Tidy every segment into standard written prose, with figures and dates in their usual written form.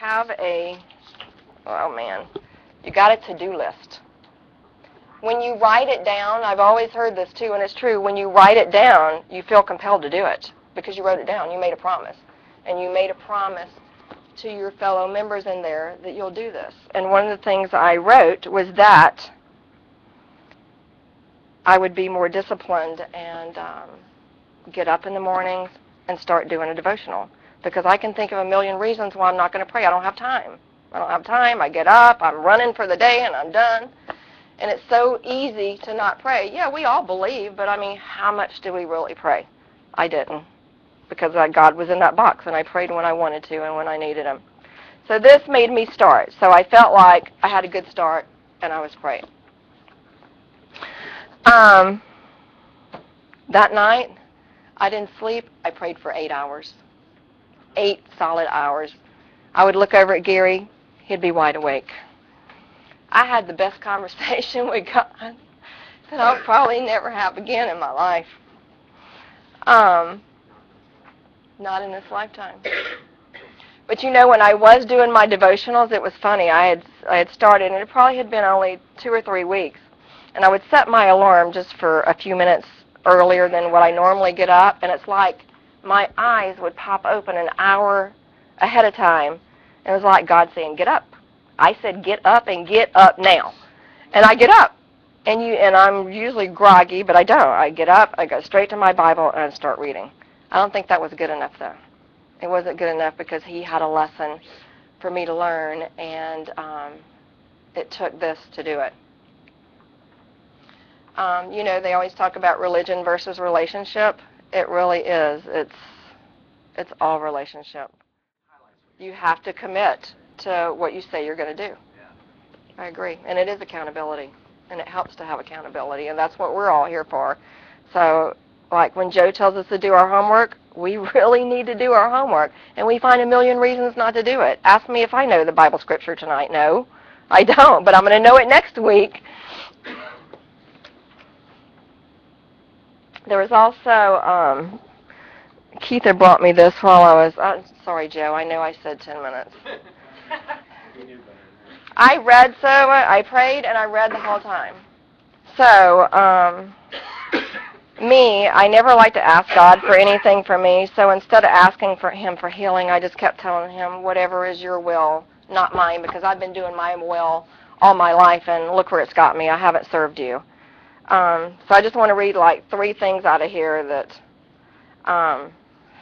have you got a to-do list. When you write it down, I've always heard this too, and it's true, when you write it down, you feel compelled to do it because you wrote it down. You made a promise. And you made a promise to your fellow members in there that you'll do this. And one of the things I wrote was that I would be more disciplined and get up in the mornings and start doing a devotional. Because I can think of a million reasons why I'm not going to pray. I don't have time. I get up, I'm running for the day, and I'm done. And it's so easy to not pray. Yeah, we all believe, but I mean, how much do we really pray? I didn't, because God was in that box, and I prayed when I wanted to and when I needed Him. So this made me start. So I felt like I had a good start, and I was praying. That night, I didn't sleep. I prayed for 8 hours. 8 solid hours. I would look over at Gary. He'd be wide awake. I had the best conversation with God that I'll probably never have again in my life. Not in this lifetime. But you know, when I was doing my devotionals, it was funny. I had started, and it probably had been only 2 or 3 weeks. And I would set my alarm just for a few minutes earlier than what I normally get up, and it's like my eyes would pop open an hour ahead of time. It was like God saying, get up. I said, get up and get up now. And I get up. And I'm usually groggy, but I don't. I get up, I go straight to my Bible, and I start reading. I don't think that was good enough, though. It wasn't good enough because He had a lesson for me to learn, and it took this to do it. You know, they always talk about religion versus relationship. It really is. It's all relationship. You have to commit to what you say you're going to do. I agree. And it is accountability. And it helps to have accountability. And that's what we're all here for. So, like when Joe tells us to do our homework, we really need to do our homework. And we find a million reasons not to do it. Ask me if I know the Bible scripture tonight. No, I don't. But I'm going to know it next week. There was also, Keith had brought me this while I was, sorry, Joe, I know I said 10 minutes. I prayed and I read the whole time. So, I never like to ask God for anything for me, so instead of asking for Him for healing, I just kept telling Him, whatever is your will, not mine, because I've been doing my will all my life, and look where it's got me. I haven't served you. So I just want to read like 3 things out of here that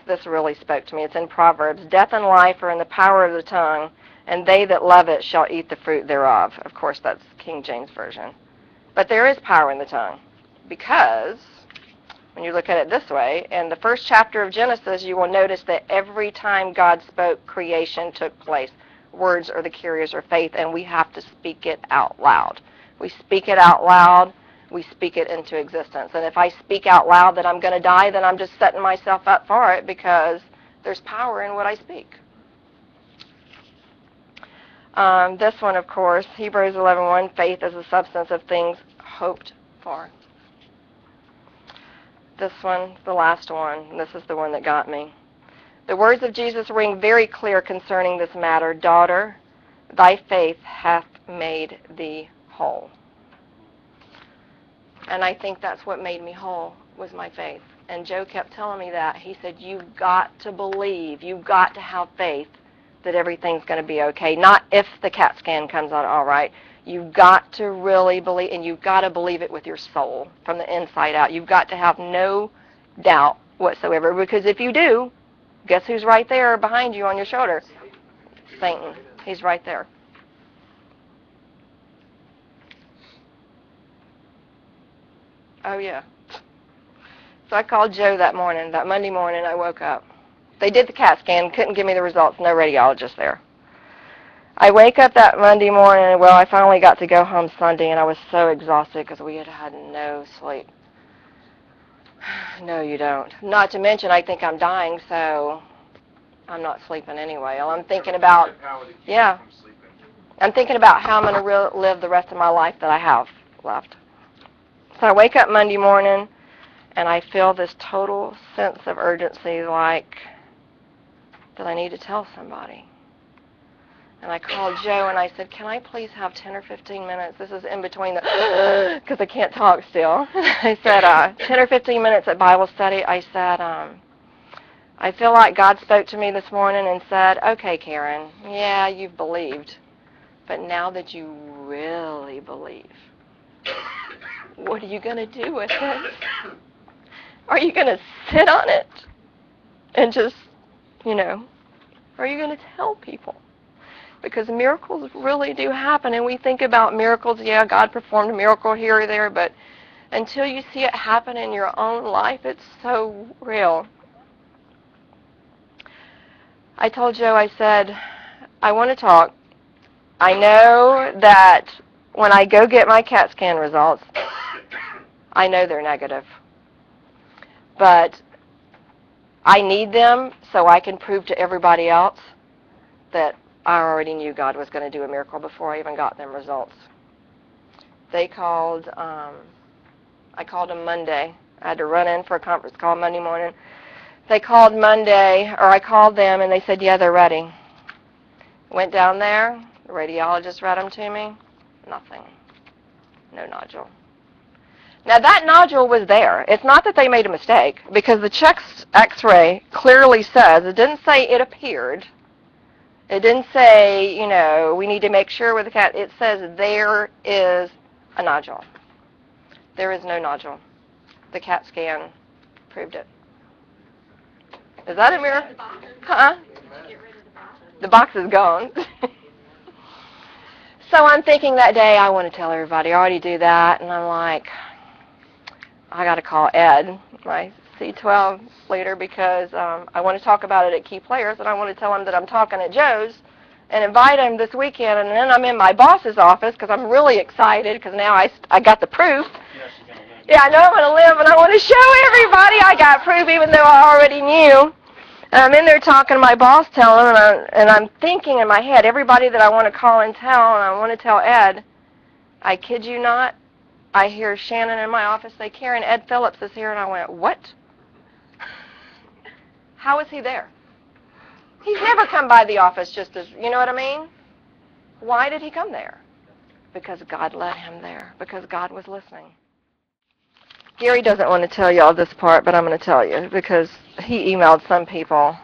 this really spoke to me. It's in Proverbs. Death and life are in the power of the tongue, and they that love it shall eat the fruit thereof. Of course, that's King James Version. But there is power in the tongue, because when you look at it this way, in the first chapter of Genesis, you will notice that every time God spoke, creation took place. Words are the carriers of faith, and we have to speak it out loud. We speak it out loud. We speak it into existence. And if I speak out loud that I'm going to die, then I'm just setting myself up for it, because there's power in what I speak. This one, of course, Hebrews 11:1, faith is the substance of things hoped for. This one, the last one, this is the one that got me. The words of Jesus ring very clear concerning this matter. Daughter, thy faith hath made thee whole. And I think that's what made me whole, was my faith. And Joe kept telling me that. He said, you've got to believe, you've got to have faith that everything's going to be okay. Not if the CAT scan comes out all right. You've got to really believe, and you've got to believe it with your soul from the inside out. You've got to have no doubt whatsoever, because if you do, guess who's right there behind you on your shoulder? Satan. He's right there. Oh, yeah. So I called Joe that morning, that Monday morning. I woke up. They did the CAT scan, couldn't give me the results, no radiologist there. I wake up that Monday morning, well, I finally got to go home Sunday, and I was so exhausted because we had had no sleep. No, you don't. Not to mention, I think I'm dying, so I'm not sleeping anyway. I'm thinking about, yeah, I'm thinking about how I'm going to live the rest of my life that I have left. So I wake up Monday morning, and I feel this total sense of urgency, like that I need to tell somebody. And I called Joe and I said, can I please have 10 or 15 minutes? This is in between the, because I can't talk still. I said, 10 or 15 minutes at Bible study. I said, I feel like God spoke to me this morning and said, okay, Karen, yeah, you've believed. But now that you really believe, what are you going to do with it? Are you going to sit on it and just, or are you going to tell people? Because miracles really do happen, and we think about miracles, yeah, God performed a miracle here or there, but until you see it happen in your own life, it's so real. I told Joe, I said, I want to talk. I know that when I go get my CAT scan results, I know they're negative. But I need them so I can prove to everybody else that I already knew God was going to do a miracle before I even got them results. They called, I called them Monday. I had to run in for a conference call Monday morning. They called Monday, or I called them, and they said, yeah, they're ready. Went down there. The radiologist read them to me. Nothing. No nodule. Now, that nodule was there. It's not that they made a mistake, because the chest x-ray clearly says, it didn't say it appeared. It didn't say, we need to make sure with the CAT. It says there is a nodule. There is no nodule. The CAT scan proved it. Is that a miracle? Huh? The box is gone. So I'm thinking that day, I want to tell everybody. I already do that. And I'm like, I got to call Ed, my C12 leader, because I want to talk about it at Key Players, and I want to tell him that I'm talking at Joe's and invite him this weekend. And then I'm in my boss's office because I'm really excited because now I got the proof. Yeah, I know I'm going to live, and I want to show everybody I got proof even though I already knew. And I'm in there talking to my boss, telling him, and I'm thinking in my head, everybody that I want to call and tell, and I want to tell Ed, I kid you not, I hear Shannon in my office say, Karen, Ed Phillips is here, and I went, what? How is he there? He's never come by the office just as, you know what I mean? Why did he come there? Because God led him there, because God was listening. Gary doesn't want to tell you all this part, but I'm going to tell you because he emailed some people.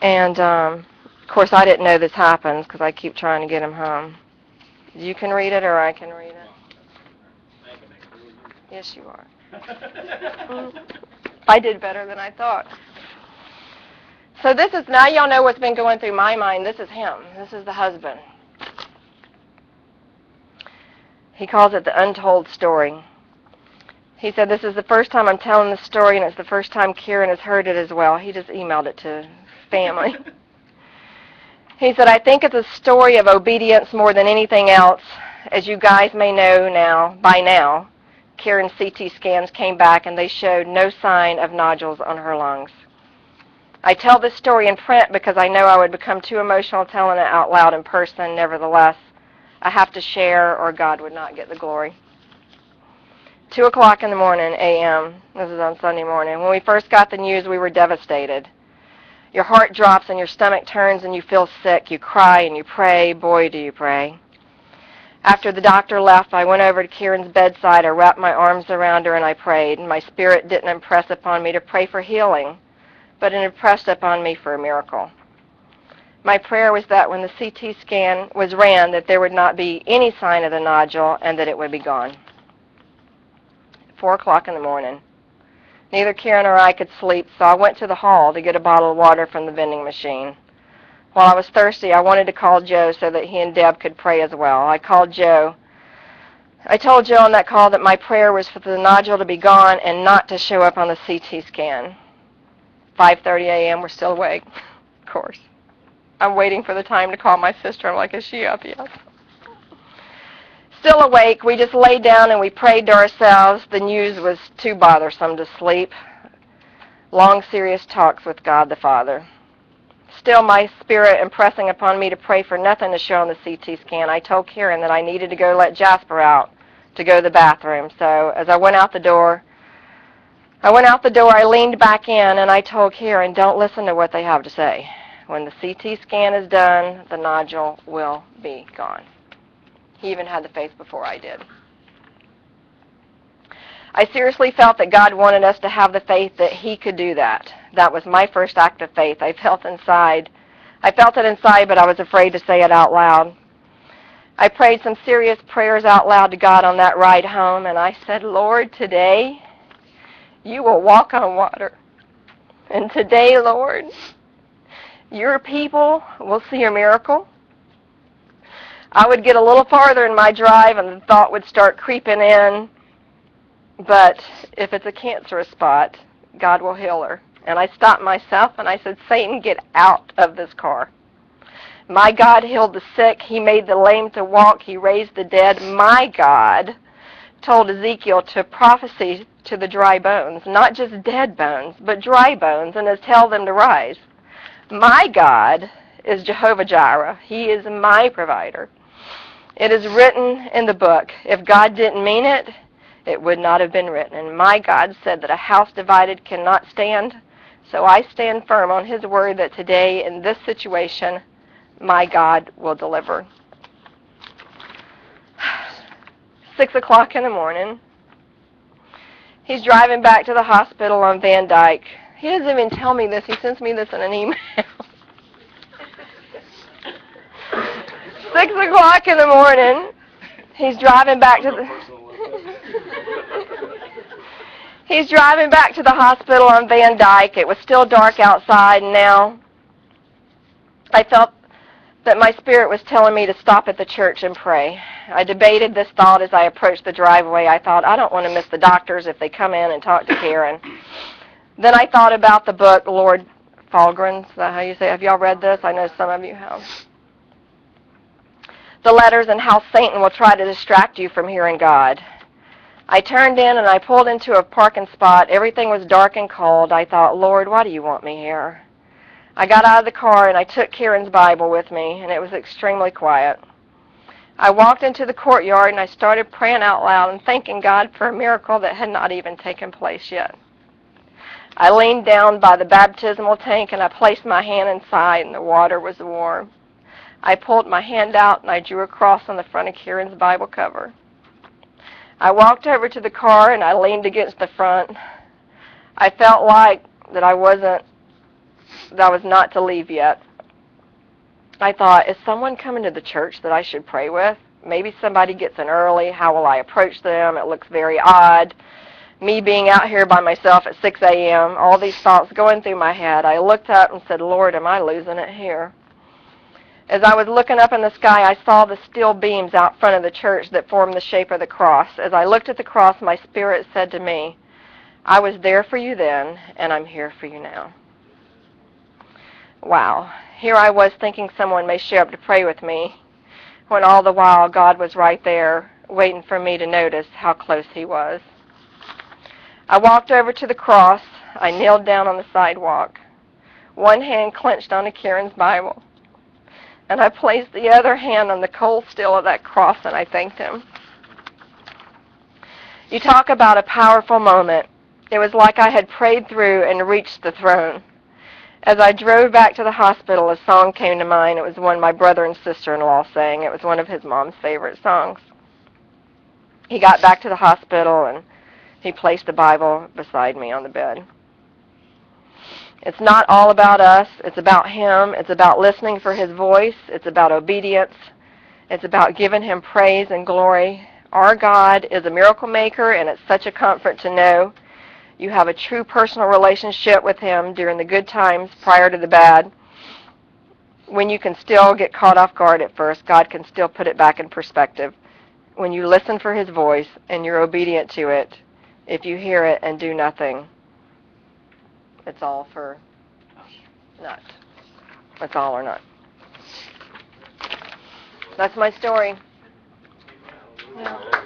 And, of course, I didn't know this happens because I keep trying to get him home. You can read it or I can read it. Yes, you are. I did better than I thought. So this is, now y'all know what's been going through my mind. This is him. This is the husband. He calls it the untold story. He said, this is the first time I'm telling this story, and it's the first time Karen has heard it as well. He just emailed it to family. He said, I think it's a story of obedience more than anything else. As you guys may know by now, Karen's CT scans came back, and they showed no sign of nodules on her lungs. I tell this story in print because I know I would become too emotional telling it out loud in person. Nevertheless, I have to share or God would not get the glory. 2 o'clock in the morning, a.m., this is on Sunday morning. When we first got the news, we were devastated. Your heart drops and your stomach turns and you feel sick. You cry and you pray. Boy, do you pray. After the doctor left, I went over to Karen's bedside. I wrapped my arms around her and I prayed. My spirit didn't impress upon me to pray for healing, but it impressed upon me for a miracle. My prayer was that when the CT scan was ran, that there would not be any sign of the nodule and that it would be gone. 4 o'clock in the morning. Neither Karen or I could sleep, so I went to the hall to get a bottle of water from the vending machine. While I was thirsty, I wanted to call Joe so that he and Deb could pray as well. I called Joe. I told Joe on that call that my prayer was for the nodule to be gone and not to show up on the CT scan. 5:30 a.m., we're still awake, of course. I'm waiting for the time to call my sister. I'm like, is she up yet? Still awake, we just laid down and we prayed to ourselves. The news was too bothersome to sleep. Long, serious talks with God the Father. Still, my spirit impressing upon me to pray for nothing to show on the CT scan. I told Karen that I needed to go let Jasper out to go to the bathroom. So as I went out the door, I leaned back in and I told Karen, don't listen to what they have to say. when the CT scan is done, the nodule will be gone. He even had the faith before I did. I seriously felt that God wanted us to have the faith that he could do that. That was my first act of faith. I felt it inside, but I was afraid to say it out loud. I prayed some serious prayers out loud to God on that ride home, and I said, Lord, today you will walk on water. And today, Lord, your people will see your miracle. I would get a little farther in my drive, and the thought would start creeping in, but if it's a cancerous spot, God will heal her. And I stopped myself, and I said, Satan, get out of this car. My God healed the sick. He made the lame to walk. He raised the dead. My God told Ezekiel to prophesy to the dry bones, not just dead bones, but dry bones, and to tell them to rise. My God is Jehovah Jireh. He is my provider. It is written in the book. If God didn't mean it, it would not have been written. And my God said that a house divided cannot stand. So I stand firm on his word that today, in this situation, my God will deliver. 6 o'clock in the morning. He's driving back to the hospital on Van Dyke. He doesn't even tell me this. He sends me this in an email. 6 o'clock in the morning. He's driving back to the He's driving back to the hospital on Van Dyke. It was still dark outside, and now I felt that my spirit was telling me to stop at the church and pray. I debated this thought as I approached the driveway. I thought, I don't want to miss the doctors if they come in and talk to Karen. Then I thought about the book, Lord Falgren's. Is that how you say it? Have y'all read this? I know some of you have. The letters and how Satan will try to distract you from hearing God. I turned in and I pulled into a parking spot. Everything was dark and cold. I thought, Lord, why do you want me here? I got out of the car and I took Karen's Bible with me, and it was extremely quiet. I walked into the courtyard and I started praying out loud and thanking God for a miracle that had not even taken place yet. I leaned down by the baptismal tank and I placed my hand inside, and the water was warm. I pulled my hand out and I drew a cross on the front of Karen's Bible cover. I walked over to the car and I leaned against the front. I felt like that I was not to leave yet. I thought, is someone coming to the church that I should pray with? Maybe somebody gets in early. How will I approach them? It looks very odd. Me being out here by myself at 6 a.m., all these thoughts going through my head. I looked up and said, Lord, am I losing it here? As I was looking up in the sky, I saw the steel beams out front of the church that formed the shape of the cross. As I looked at the cross, my spirit said to me, I was there for you then, and I'm here for you now. Wow. Here I was thinking someone may show up to pray with me, when all the while God was right there, waiting for me to notice how close he was. I walked over to the cross. I kneeled down on the sidewalk. One hand clenched onto Karen's Bible, and I placed the other hand on the cold steel of that cross, and I thanked him. You talk about a powerful moment. It was like I had prayed through and reached the throne. As I drove back to the hospital, a song came to mind. It was one my brother and sister-in-law sang. It was one of his mom's favorite songs. He got back to the hospital, and he placed the Bible beside me on the bed. It's not all about us. It's about him. It's about listening for his voice. It's about obedience. It's about giving him praise and glory. Our God is a miracle maker, and it's such a comfort to know you have a true personal relationship with him during the good times prior to the bad. When you can still get caught off guard at first, God can still put it back in perspective. When you listen for his voice and you're obedient to it, if you hear it and do nothing, it's all for naught. It's all or not. That's my story. Yeah.